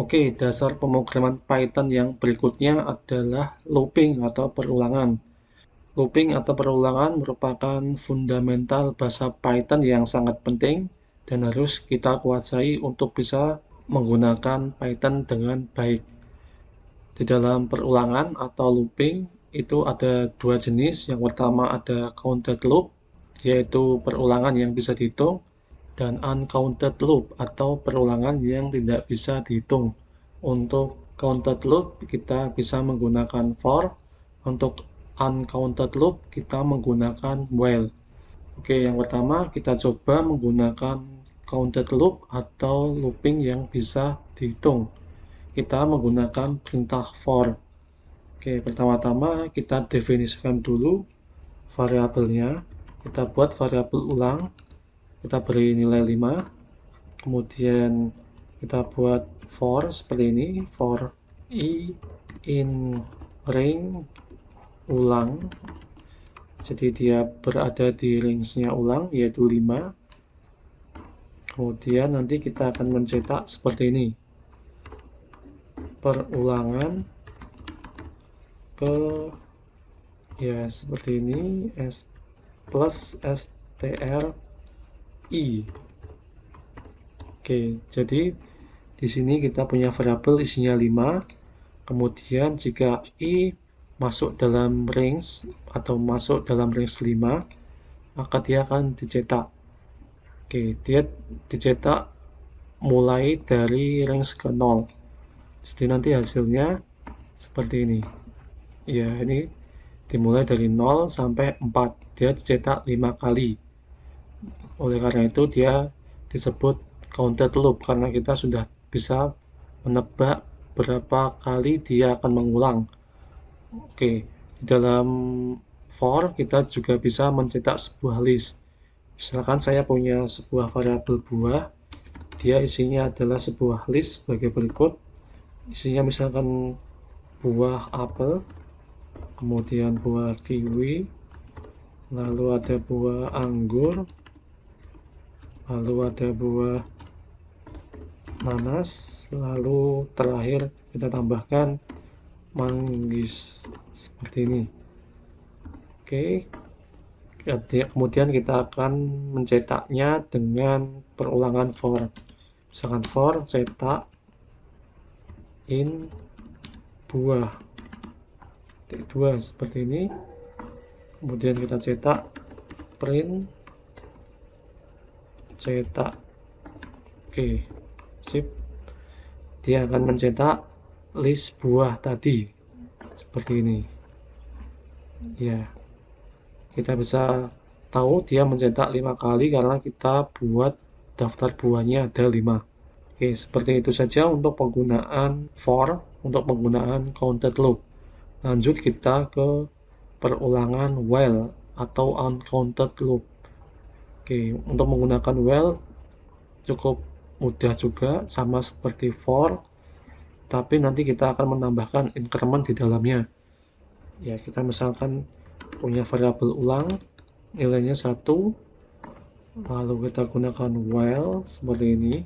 Oke, dasar pemrograman Python yang berikutnya adalah looping atau perulangan. Looping atau perulangan merupakan fundamental bahasa Python yang sangat penting dan harus kita kuasai untuk bisa menggunakan Python dengan baik. Di dalam perulangan atau looping itu ada dua jenis. Yang pertama ada counted loop, yaitu perulangan yang bisa dihitung, dan uncounted loop atau perulangan yang tidak bisa dihitung. Untuk counted loop kita bisa menggunakan for, untuk uncounted loop kita menggunakan while. Oke, yang pertama kita coba menggunakan counted loop atau looping yang bisa dihitung. Kita menggunakan perintah for. Oke, pertama-tama kita definisikan dulu variabelnya. Kita buat variabel ulang, kita beri nilai 5. Kemudian kita buat for seperti ini, for i in range ulang. Jadi dia berada di range-nya ulang, yaitu 5. Kemudian nanti kita akan mencetak seperti ini, perulangan ke, ya seperti ini, s plus str i. Oke, jadi di sini kita punya variabel isinya 5. Kemudian jika i masuk dalam range atau masuk dalam range 5, maka dia akan dicetak. Oke, dia dicetak mulai dari range ke 0. Jadi nanti hasilnya seperti ini. Ya, ini dimulai dari 0 sampai 4. Dia dicetak 5 kali. Oleh karena itu dia disebut counted loop karena kita sudah bisa menebak berapa kali dia akan mengulang. Oke, di dalam for kita juga bisa mencetak sebuah list. Misalkan saya punya sebuah variabel buah, dia isinya adalah sebuah list sebagai berikut. Isinya misalkan buah apel, kemudian buah kiwi, lalu ada buah anggur, lalu ada buah nanas, lalu terakhir kita tambahkan manggis seperti ini. Oke, kemudian kita akan mencetaknya dengan perulangan for. Misalkan for cetak in buah titik 2 seperti ini. Kemudian kita cetak print cetak. Oke, sip. Dia akan mencetak list buah tadi seperti ini. Ya, kita bisa tahu dia mencetak 5 kali karena kita buat daftar buahnya ada 5. Oke, seperti itu saja untuk penggunaan for, untuk penggunaan counted loop. Lanjut kita ke perulangan while atau uncounted loop. Oke, untuk menggunakan while cukup mudah juga, sama seperti for, tapi nanti kita akan menambahkan increment di dalamnya. Ya, kita misalkan punya variabel ulang, nilainya 1, lalu kita gunakan while seperti ini.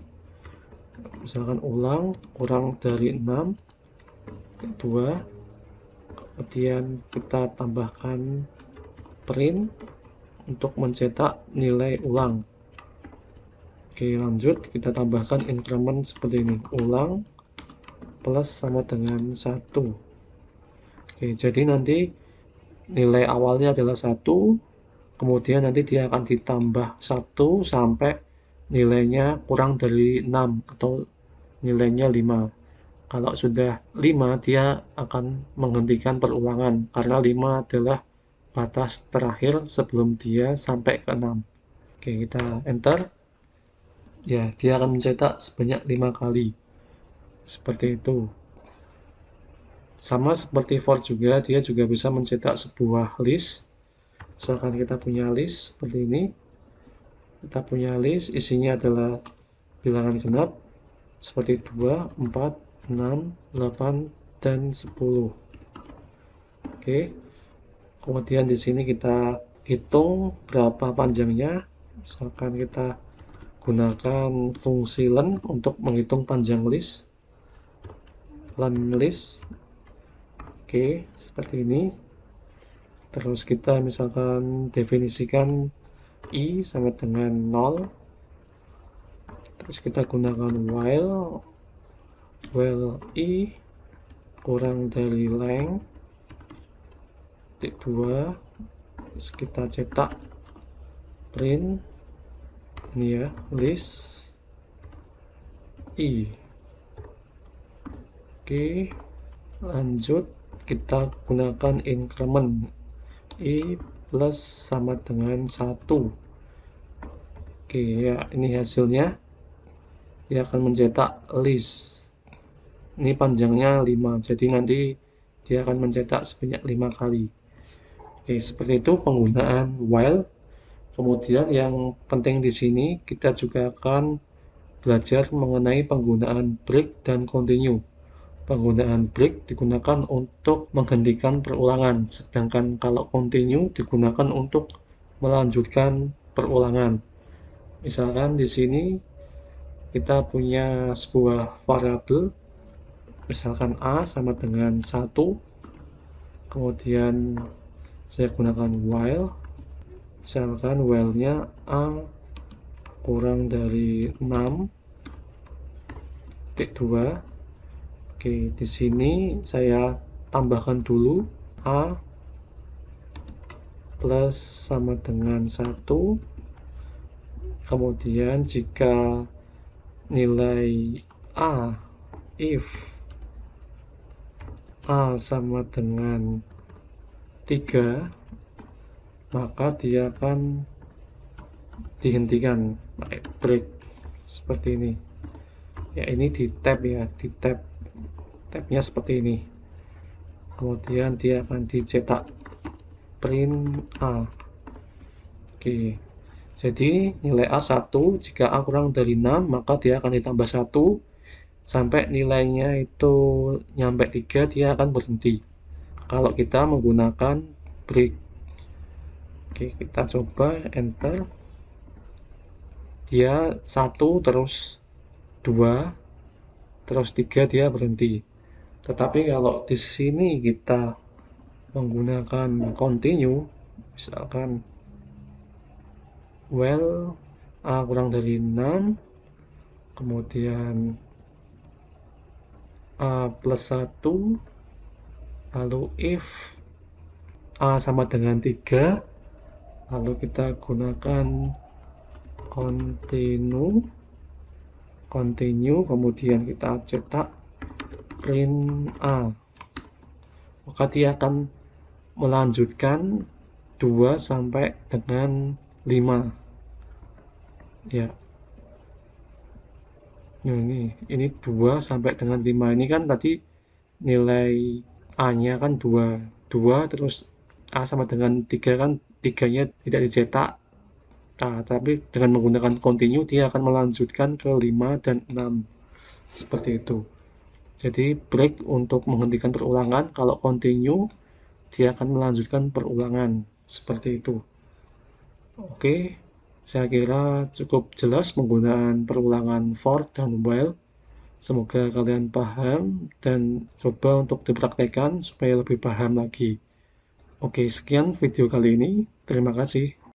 Misalkan ulang kurang dari 6, 2, kemudian kita tambahkan print untuk mencetak nilai ulang. Oke, lanjut kita tambahkan increment seperti ini, ulang plus sama dengan 1. Oke, jadi nanti nilai awalnya adalah 1, kemudian nanti dia akan ditambah 1 sampai nilainya kurang dari 6 atau nilainya 5. Kalau sudah 5, dia akan menghentikan perulangan karena 5 adalah batas terakhir sebelum dia sampai ke 6. Oke, kita enter. Ya, dia akan mencetak sebanyak 5 kali. Seperti itu. Sama seperti for juga, dia juga bisa mencetak sebuah list. Misalkan kita punya list seperti ini. Kita punya list, isinya adalah bilangan genap seperti 2, 4, 6, 8, dan 10. Oke. Kemudian di sini kita hitung berapa panjangnya. Misalkan kita gunakan fungsi len untuk menghitung panjang list. run list. Oke, seperti ini. Terus kita misalkan definisikan i sama dengan 0. Terus kita gunakan while i kurang dari length titik 2. Terus kita cetak print ini ya, list i. Oke, lanjut kita gunakan increment i plus sama dengan 1. Oke ya, ini hasilnya. Dia akan mencetak list. Ini panjangnya 5, jadi nanti dia akan mencetak sebanyak 5 kali. Oke, seperti itu penggunaan while. Kemudian yang penting di sini kita juga akan belajar mengenai penggunaan break dan continue. Penggunaan break digunakan untuk menghentikan perulangan, sedangkan kalau continue digunakan untuk melanjutkan perulangan. Misalkan di sini kita punya sebuah variabel, misalkan a sama dengan 1, kemudian saya gunakan while, misalkan while-nya a kurang dari 6 titik 2. Oke, di sini saya tambahkan dulu a plus sama dengan 1. Kemudian jika nilai a, if a sama dengan 3, maka dia akan dihentikan pakai break seperti ini ya. Ini di tab ya, di tabnya seperti ini. Kemudian dia akan dicetak print a. Oke, jadi nilai a 1. Jika a kurang dari 6, maka dia akan ditambah 1 sampai nilainya itu nyampe 3, dia akan berhenti kalau kita menggunakan break. Oke, kita coba enter. Dia 1 terus 2 terus 3, dia berhenti. Tetapi kalau di sini kita menggunakan continue, misalkan while a kurang dari 6, kemudian a plus 1, lalu if a sama dengan 3, lalu kita gunakan continue, kemudian kita cetak print a, maka dia akan melanjutkan 2 sampai dengan 5 ya. Nah, ini 2 sampai dengan 5. Ini kan tadi nilai a nya kan 2 terus a sama dengan 3, kan 3-nya tidak dicetak. Nah, tapi dengan menggunakan continue dia akan melanjutkan ke 5 dan 6 seperti itu. Jadi break untuk menghentikan perulangan, kalau continue dia akan melanjutkan perulangan seperti itu. Oke, saya kira cukup jelas penggunaan perulangan for dan while. Semoga kalian paham dan coba untuk dipraktekkan supaya lebih paham lagi. Oke, sekian video kali ini. Terima kasih.